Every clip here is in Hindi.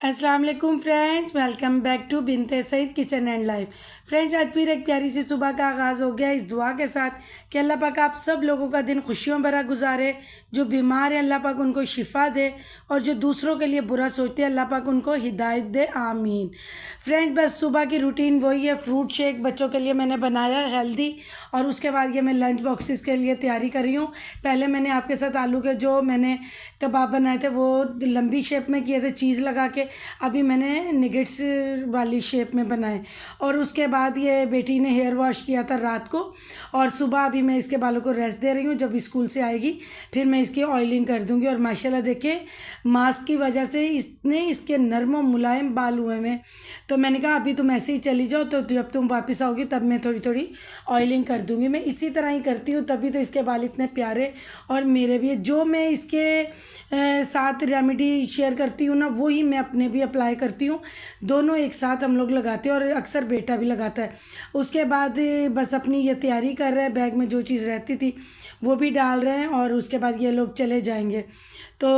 अस्सलाम वालेकुम friends, welcome back to Binte Saeed kitchen and life. Friends, आज फिर एक प्यारी सी सुबह का आगाज़ हो गया इस दुआ के साथ कि अल्लाह पाक आप सब लोगों का दिन खुशियों भरा गुजारे। जो बीमार है अल्लाह पाक उनको शिफा दे और जो दूसरों के लिए बुरा सोचते हैं अल्लाह पाक उनको हिदायत दे, आमीन। फ्रेंड, बस सुबह की रूटीन वही है। फ्रूट शेक बच्चों के लिए मैंने बनाया है हेल्दी, और उसके बाद ये मैं लंच बॉक्सेस के लिए तैयारी कर रही हूँ। पहले मैंने आपके साथ आलू के जो मैंने कबाब बनाए थे वो लंबी शेप में किए थे चीज़ लगा के, अभी मैंने निगेट्स वाली शेप में बनाए। और उसके बाद ये बेटी ने हेयर वॉश किया था रात को, और सुबह अभी मैं इसके बालों को रेस्ट दे रही हूँ। जब स्कूल से आएगी फिर मैं इसकी ऑयलिंग कर दूँगी। और माशाल्लाह देखिए, मास्क की वजह से इतने इसके नरम और मुलायम बाल हुए हैं। तो मैंने कहा अभी तुम ऐसे ही चली जाओ, तो जब तुम वापस आओगी तब मैं थोड़ी थोड़ी ऑयलिंग कर दूँगी। मैं इसी तरह ही करती हूँ, तभी तो इसके बाल इतने प्यारे और मेरे भी। जो मैं इसके साथ रेमेडी शेयर करती हूँ ना, वही मैं अपने भी अप्लाई करती हूँ। दोनों एक साथ हम लोग लगाते हैं, और अक्सर बेटा भी लगाता है। उसके बाद बस अपनी ये तैयारी कर रहे हैं, बैग में जो चीज़ रहती थी वो भी डाल रहे हैं, और उसके बाद ये लोग चले जाएंगे। तो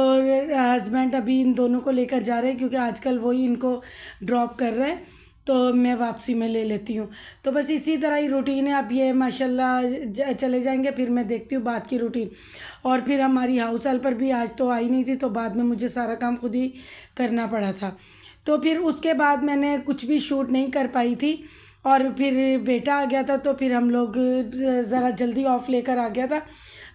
हस्बैंड अभी इन दोनों को लेकर जा रहे हैं, क्योंकि आजकल वही इनको ड्रॉप कर रहे हैं, तो मैं वापसी में ले लेती हूँ। तो बस इसी तरह ही रूटीन है। अब ये माशाल्लाह चले जाएंगे, फिर मैं देखती हूँ बाद की रूटीन। और फिर हमारी हाउस हेल्पर भी आज तो आई नहीं थी, तो बाद में मुझे सारा काम खुद ही करना पड़ा था। तो फिर उसके बाद मैंने कुछ भी शूट नहीं कर पाई थी। और फिर बेटा आ गया था, तो फिर हम लोग ज़रा जल्दी ऑफ लेकर आ गया था।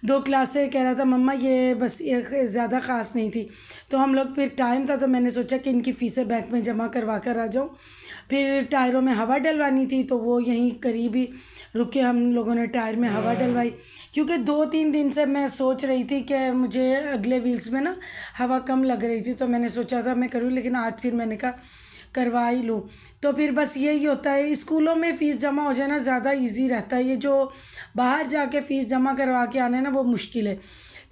2 क्लास से कह रहा था मम्मा ये बस एक ज़्यादा ख़ास नहीं थी। तो हम लोग फिर टाइम था, तो मैंने सोचा कि इनकी फ़ीसें बैंक में जमा करवा कर आ जाऊँ। फिर टायरों में हवा डलवानी थी, तो वो यहीं करीब ही रुके, हम लोगों ने टायर में हवा डलवाई। क्योंकि 2-3 दिन से मैं सोच रही थी कि मुझे अगले व्हील्स में ना हवा कम लग रही थी, तो मैंने सोचा था मैं करूँ, लेकिन आज फिर मैंने कहा करवा ही लूँ। तो फिर बस यही होता है, स्कूलों में फ़ीस जमा हो जाए ना ज़्यादा इजी रहता है। ये जो बाहर जाके फ़ीस जमा करवा के आना है ना, वो मुश्किल है।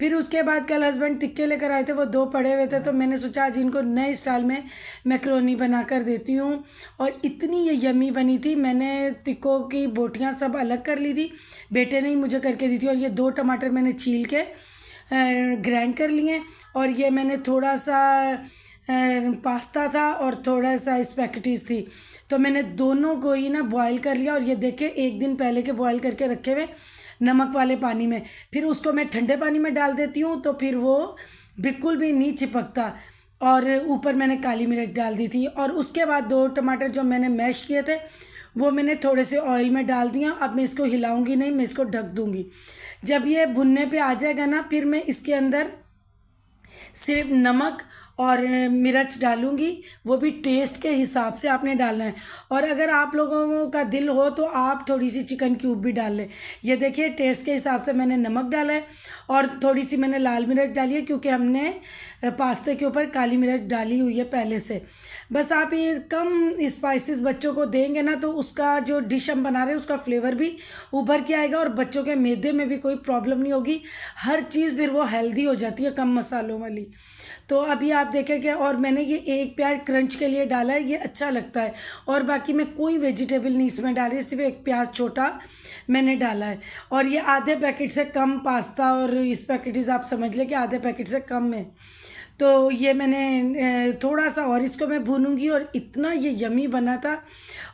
फिर उसके बाद कल हस्बैंड टिक्के लेकर आए थे, वो 2 पड़े हुए थे, तो मैंने सोचा आज इनको नए स्टाइल में मैक्रोनी बना कर देती हूँ। और इतनी ये यमी बनी थी। मैंने टिक्कों की बोटियाँ सब अलग कर ली थी, बेटे ने ही मुझे करके दी थी। और ये 2 टमाटर मैंने छील के ग्राइंड कर लिए। और ये मैंने थोड़ा सा पास्ता था और थोड़ा सा स्पैगेटीज थी, तो मैंने दोनों को ही ना बॉईल कर लिया। और ये देखे 1 दिन पहले के बॉईल करके रखे हुए नमक वाले पानी में, फिर उसको मैं ठंडे पानी में डाल देती हूँ, तो फिर वो बिल्कुल भी नहीं चिपकता। और ऊपर मैंने काली मिर्च डाल दी थी। और उसके बाद 2 टमाटर जो मैंने मैश किए थे वो मैंने थोड़े से ऑयल में डाल दिया। अब मैं इसको हिलाऊंगी नहीं, मैं इसको ढक दूंगी। जब ये भुनने पे आ जाएगा ना, फिर मैं इसके अंदर सिर्फ नमक और मिर्च डालूंगी, वो भी टेस्ट के हिसाब से आपने डालना है। और अगर आप लोगों का दिल हो तो आप थोड़ी सी चिकन क्यूब भी डाल लें। ये देखिए टेस्ट के हिसाब से मैंने नमक डाला है, और थोड़ी सी मैंने लाल मिर्च डाली है, क्योंकि हमने पास्ते के ऊपर काली मिर्च डाली हुई है पहले से। बस आप ये कम स्पाइसेस बच्चों को देंगे ना, तो उसका जो डिश हम बना रहे हैं उसका फ्लेवर भी उभर के आएगा, और बच्चों के मैदे में भी कोई प्रॉब्लम नहीं होगी। हर चीज़ फिर वो हेल्दी हो जाती है कम मसालों वाली। तो अभी आप देखें कि और मैंने ये 1 प्याज क्रंच के लिए डाला है, ये अच्छा लगता है। और बाकी मैं कोई वेजिटेबल नहीं इसमें डाली, सिर्फ 1 प्याज छोटा मैंने डाला है। और ये आधे पैकेट से कम पास्ता, और इस पैकेट आप समझ लें कि आधे पैकेट से कम है। तो ये मैंने थोड़ा सा और इसको मैं भूनूंगी, और इतना ये यमी बना था।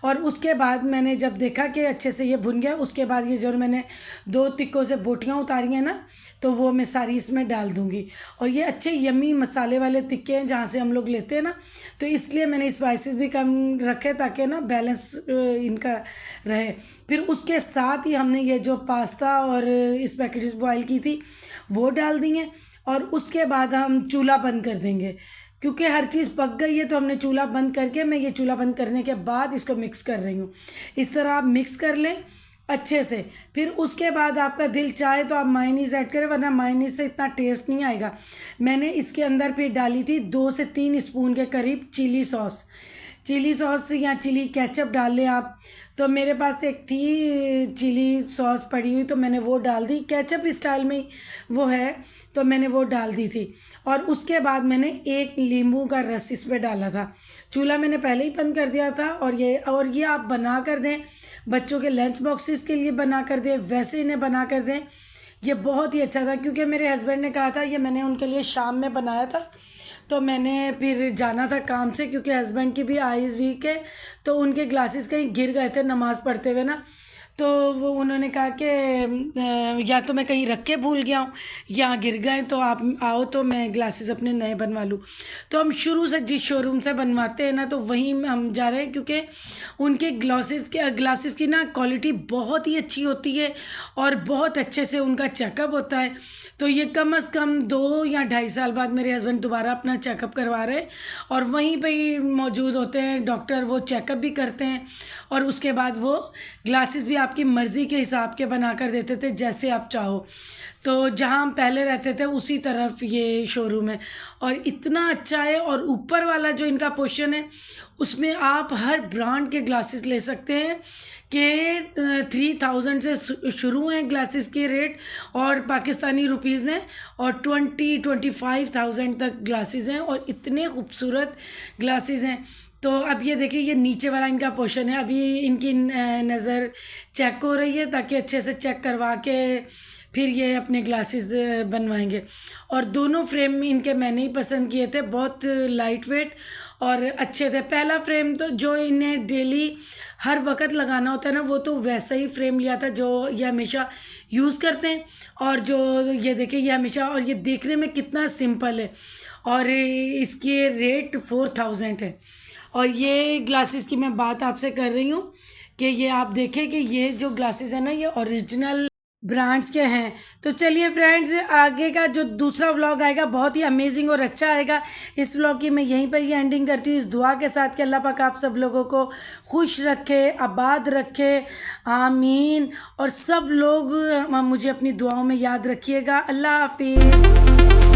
और उसके बाद मैंने जब देखा कि अच्छे से ये भुन गया, उसके बाद ये जो मैंने 2 टिक्कों से बोटियाँ उतारी हैं ना, तो वो मैं सारी इसमें डाल दूँगी। और ये अच्छे यमी मसाले वाले टिक्के हैं जहाँ से हम लोग लेते हैं ना, तो इसलिए मैंने स्पाइसेस भी कम रखे ताकि ना बैलेंस इनका रहे। फिर उसके साथ ही हमने ये जो पास्ता और स्पैगेटीज बॉयल की थी वो डाल दी हैं। और उसके बाद हम चूल्हा बंद कर देंगे, क्योंकि हर चीज़ पक गई है। तो हमने चूल्हा बंद करके, मैं ये चूल्हा बंद करने के बाद इसको मिक्स कर रही हूँ। इस तरह आप मिक्स कर लें अच्छे से। फिर उसके बाद आपका दिल चाहे तो आप मायोनीज़ ऐड करें, वरना मायोनीज़ से इतना टेस्ट नहीं आएगा। मैंने इसके अंदर फिर डाली थी 2 से 3 स्पून के करीब चिली सॉस या चिली केचप डाल लें आप। तो मेरे पास एक थी चिली सॉस पड़ी हुई, तो मैंने वो डाल दी। केचप स्टाइल में वो है, तो मैंने वो डाल दी थी। और उसके बाद मैंने 1 नींबू का रस इसमें डाला था। चूल्हा मैंने पहले ही बंद कर दिया था। और ये आप बना कर दें, बच्चों के लंच बॉक्सेस के लिए बना कर दें, वैसे इन्हें बना कर दें। ये बहुत ही अच्छा था, क्योंकि मेरे हस्बैंड ने कहा था, ये मैंने उनके लिए शाम में बनाया था, तो मैंने फिर जाना था काम से, क्योंकि हस्बैंड की भी आईज़ वीक है, तो उनके ग्लासेस कहीं गिर गए थे नमाज़ पढ़ते हुए ना। तो वो उन्होंने कहा कि या तो मैं कहीं रख के भूल गया हूँ या गिर गए, तो आप आओ तो मैं ग्लासेस अपने नए बनवा लूँ। तो हम शुरू से जिस शोरूम से बनवाते हैं ना, तो वहीं हम जा रहे हैं, क्योंकि उनके ग्लासेस की ना क्वालिटी बहुत ही अच्छी होती है और बहुत अच्छे से उनका चेकअप होता है। तो ये कम से कम 2 या 2.5 साल बाद मेरे हस्बैंड दोबारा अपना चेकअप करवा रहे हैं, और वहीं पे ही मौजूद होते हैं डॉक्टर, वो चेकअप भी करते हैं और उसके बाद वो ग्लासेस भी आपकी मर्ज़ी के हिसाब के बना कर देते थे, जैसे आप चाहो। तो जहाँ हम पहले रहते थे उसी तरफ ये शोरूम है, और इतना अच्छा है। और ऊपर वाला जो इनका पोर्शन है, उसमें आप हर ब्रांड के ग्लासेस ले सकते हैं कि 3000 से शुरू हैं ग्लासेस के रेट, और पाकिस्तानी रुपीज़ में, और 25,000 तक ग्लासेस हैं, और इतने खूबसूरत ग्लासेस हैं। तो अब ये देखिए, ये नीचे वाला इनका पोर्शन है। अभी इनकी नज़र चेक हो रही है, ताकि अच्छे से चेक करवा के फिर ये अपने ग्लासेस बनवाएंगे। और दोनों फ्रेम इनके मैंने ही पसंद किए थे, बहुत लाइट वेट और अच्छे थे। पहला फ्रेम तो जो इन्हें डेली हर वक्त लगाना होता है ना, वो तो वैसा ही फ्रेम लिया था जो ये हमेशा यूज़ करते हैं। और जो ये देखिए, ये हमेशा, और ये देखने में कितना सिंपल है, और इसके रेट 4000 है। और ये ग्लासेस की मैं बात आपसे कर रही हूँ कि ये आप देखें कि ये जो ग्लासेस है ना, ये ओरिजिनल ब्रांड्स के हैं। तो चलिए फ्रेंड्स, आगे का जो दूसरा व्लॉग आएगा बहुत ही अमेजिंग और अच्छा आएगा। इस व्लॉग की मैं यहीं पर ही एंडिंग करती हूँ, इस दुआ के साथ कि अल्लाह पाक आप सब लोगों को खुश रखे, आबाद रखे, आमीन। और सब लोग मुझे अपनी दुआओं में याद रखिएगा। अल्लाह हाफिज़।